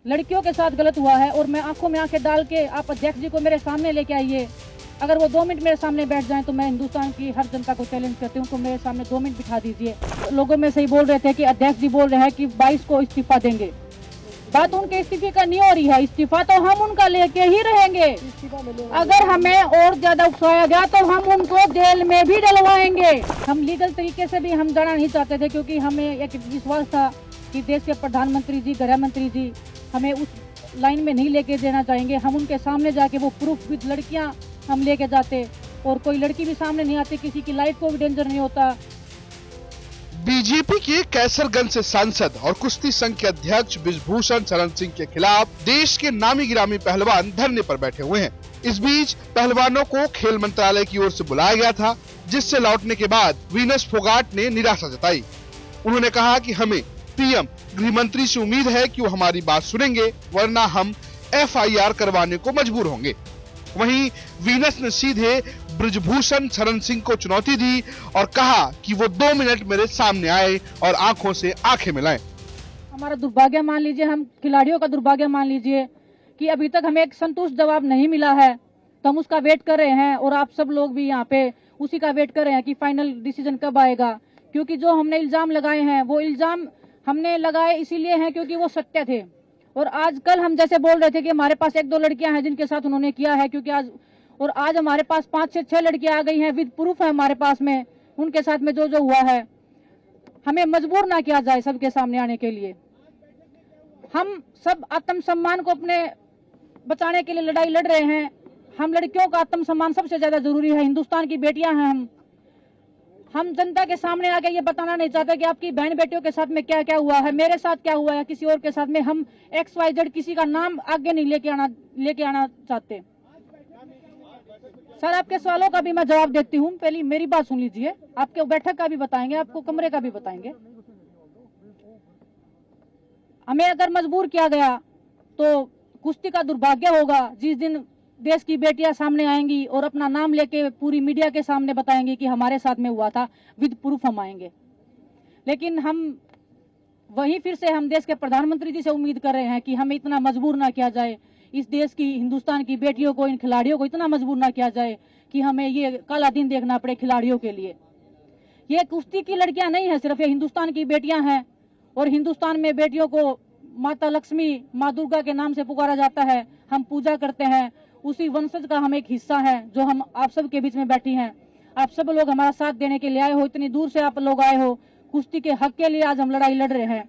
लड़कियों के साथ गलत हुआ है और मैं आंखों में आंखें डाल के आप अध्यक्ष जी को मेरे सामने लेके आइए। अगर वो 2 मिनट मेरे सामने बैठ जाएं तो मैं हिंदुस्तान की हर जनता को चैलेंज करती हूँ, उनको मेरे सामने 2 मिनट बिठा दीजिए। लोगों में सही बोल रहे थे कि अध्यक्ष जी बोल रहे हैं कि 22 को इस्तीफा देंगे। बात उनके इस्तीफे का नहीं हो रही है, इस्तीफा तो हम उनका लेके ही रहेंगे। अगर हमें और ज्यादा उकसाया गया तो हम उनको जेल में भी डलवाएंगे। हम लीगल तरीके से भी हम जाना नहीं चाहते थे, क्योंकि हमें एक विश्वास था कि देश के प्रधानमंत्री जी, गृह मंत्री जी हमें उस लाइन में नहीं लेके देना चाहेंगे। हम उनके सामने जाके वो प्रूफ विद लड़कियां हम लेके जाते, और कोई लड़की भी सामने नहीं आती, किसी की लाइफ को भी डेंजर नहीं होता। बीजेपी के कैसरगंज से सांसद और कुश्ती संघ के अध्यक्ष बृजभूषण शरण सिंह के खिलाफ देश के नामी गिरामी पहलवान धरने पर बैठे हुए हैं। इस बीच पहलवानों को खेल मंत्रालय की ओर से बुलाया गया था, जिससे लौटने के बाद वीनस फोगाट ने निराशा जताई। उन्होंने कहा कि हमें पीएम गृह मंत्री से उम्मीद है कि वो हमारी बात सुनेंगे, वरना हम FIR करवाने को मजबूर होंगे। वहीं वीनस ने सीधे बृजभूषण शरण सिंह को चुनौती दी और कहा कि वो 2 मिनट मेरे सामने आए और आंखों से आंखें मिलाएं। हमारा दुर्भाग्य मान लीजिए, हम खिलाड़ियों का दुर्भाग्य मान लीजिए कि अभी तक हमें एक संतुष्ट जवाब नहीं मिला है, तो हम उसका वेट कर रहे हैं। और आप सब लोग भी यहाँ पे उसी का वेट कर रहे हैं कि फाइनल डिसीजन कब आएगा। क्योंकि जो हमने इल्जाम लगाए हैं वो इल्जाम हमने लगाए इसीलिए हैं क्योंकि वो सत्य थे। और आज कल हम जैसे बोल रहे थे कि हमारे पास 1-2 लड़कियां हैं जिनके साथ उन्होंने किया है, क्योंकि आज हमारे पास 5 से 6 लड़कियां आ गई हैं, विद प्रूफ है हमारे पास में उनके साथ में जो हुआ है। हमें मजबूर ना किया जाए सबके सामने आने के लिए। हम सब आत्मसम्मान को अपने बचाने के लिए लड़ाई लड़ रहे हैं। हम लड़कियों का आत्मसम्मान सबसे ज्यादा जरूरी है। हिंदुस्तान की बेटियां हैं। हम जनता के सामने आके ये बताना नहीं चाहते कि आपकी बहन बेटियों के साथ में क्या क्या हुआ है, मेरे साथ क्या हुआ है, किसी और के साथ में। हम XYZ किसी का नाम आगे नहीं लेके आना चाहते। सर, आपके सवालों का भी मैं जवाब देती हूँ। पहले मेरी बात सुन लीजिए। आपके बैठक का भी बताएंगे, आपको कमरे का भी बताएंगे। हमें अगर मजबूर किया गया तो कुश्ती का दुर्भाग्य होगा जिस दिन देश की बेटियां सामने आएंगी और अपना नाम लेके पूरी मीडिया के सामने बताएंगी कि हमारे साथ में हुआ था, विद प्रूफ हम आएंगे। लेकिन हम वहीं फिर से हम देश के प्रधानमंत्री जी से उम्मीद कर रहे हैं कि हमें इतना मजबूर ना किया जाए। इस देश की, हिंदुस्तान की बेटियों को, इन खिलाड़ियों को इतना मजबूर ना किया जाए कि हमें ये काला दिन देखना पड़े खिलाड़ियों के लिए। ये कुश्ती की लड़कियां नहीं है सिर्फ, ये हिंदुस्तान की बेटियां हैं। और हिंदुस्तान में बेटियों को माता लक्ष्मी, माँ दुर्गा के नाम से पुकारा जाता है। हम पूजा करते हैं, उसी वंशज का हम एक हिस्सा है जो हम आप सब के बीच में बैठी हैं। आप सब लोग हमारा साथ देने के लिए आए हो, इतनी दूर से आप लोग आए हो। कुश्ती के हक के लिए आज हम लड़ाई लड़ रहे हैं।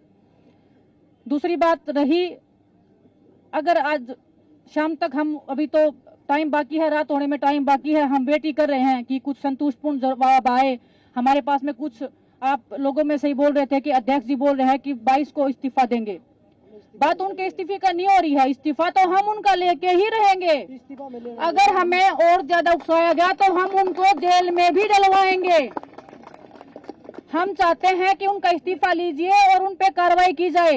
दूसरी बात रही, अगर आज शाम तक हम, अभी तो टाइम बाकी है, रात होने में टाइम बाकी है, हम वेट ही कर रहे हैं कि कुछ संतुष्टपूर्ण जवाब आए हमारे पास में। कुछ आप लोगों में सही बोल रहे थे कि अध्यक्ष जी बोल रहे हैं कि 22 को इस्तीफा देंगे। बात उनके इस्तीफे का नहीं हो रही है, इस्तीफा तो हम उनका लेके ही रहेंगे। अगर हमें और ज्यादा उकसाया गया तो हम उनको जेल में भी डलवाएंगे। हम चाहते हैं कि उनका इस्तीफा लीजिए और उन पे कार्रवाई की जाए।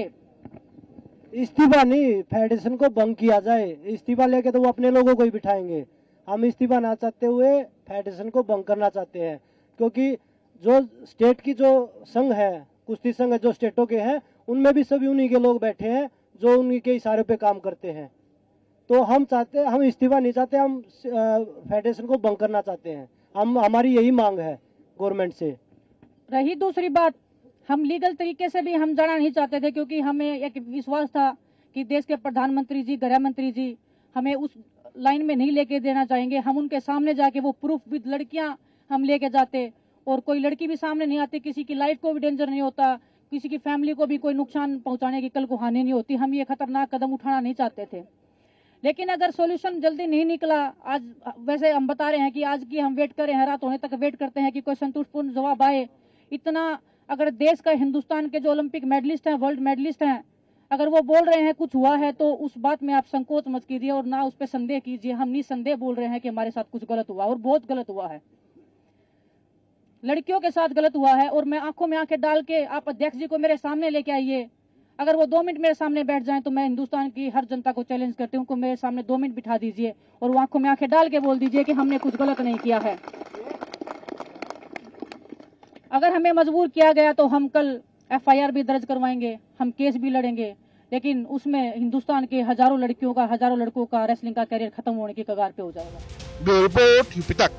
इस्तीफा नहीं, फेडरेशन को भंग किया जाए। इस्तीफा लेके तो वो अपने लोगों को ही बिठाएंगे। हम इस्तीफा ना चाहते हुए फेडरेशन को भंग करना चाहते हैं, क्योंकि जो स्टेट की जो संघ है, कुश्ती संघ जो स्टेटों के हैं, उनमें भी सभी उन्हीं के लोग बैठे हैं जो उन्हीं के इशारे पे काम करते हैं। तो हम इस्तीफा नहीं चाहते, हम फेडरेशन को भंग करना चाहते हैं। हमारी यही मांग है गवर्नमेंट से। रही दूसरी बात, हम लीगल तरीके से भी हम जाना नहीं चाहते थे, क्योंकि हमें एक विश्वास था कि देश के प्रधानमंत्री जी, गृह मंत्री जी हमें उस लाइन में नहीं लेके देना चाहेंगे। हम उनके सामने जाके वो प्रूफ विद लड़कियां हम लेके जाते, और कोई लड़की भी सामने नहीं आती, किसी की लाइफ को भी डेंजर नहीं होता, किसी की फैमिली को भी कोई नुकसान पहुंचाने की कल को हानि नहीं होती। हम ये खतरनाक कदम उठाना नहीं चाहते थे। लेकिन अगर सॉल्यूशन जल्दी नहीं निकला, आज वैसे हम बता रहे हैं कि आज की हम वेट कर रहे हैं, रात होने तक वेट करते हैं कि कोई संतुष्टपूर्ण जवाब आए। इतना अगर देश का, हिंदुस्तान के जो ओलंपिक मेडलिस्ट हैं, वर्ल्ड मेडलिस्ट हैं, अगर वो बोल रहे हैं कुछ हुआ है, तो उस बात में आप संकोच मत कीजिए और ना उस पर संदेह कीजिए। हम निसंदेह बोल रहे हैं कि हमारे साथ कुछ गलत हुआ, और बहुत गलत हुआ है। लड़कियों के साथ गलत हुआ है, और मैं आंखों में आंखें डाल के आप अध्यक्ष जी को मेरे सामने लेके आइए। अगर वो 2 मिनट मेरे सामने बैठ जाएं तो मैं हिंदुस्तान की हर जनता को चैलेंज करती हूँ, उनको मेरे सामने 2 मिनट बिठा दीजिए और वो आंखों में आंखें डाल के बोल दीजिए कि हमने कुछ गलत नहीं किया है। अगर हमें मजबूर किया गया तो हम कल FIR भी दर्ज करवाएंगे, हम केस भी लड़ेंगे। लेकिन उसमें हिंदुस्तान के हजारों लड़कियों का, हजारों लड़कों का रेसलिंग का करियर खत्म होने की कगार पे हो जाएगा। ब्यूरो रिपोर्ट, यूपी तक।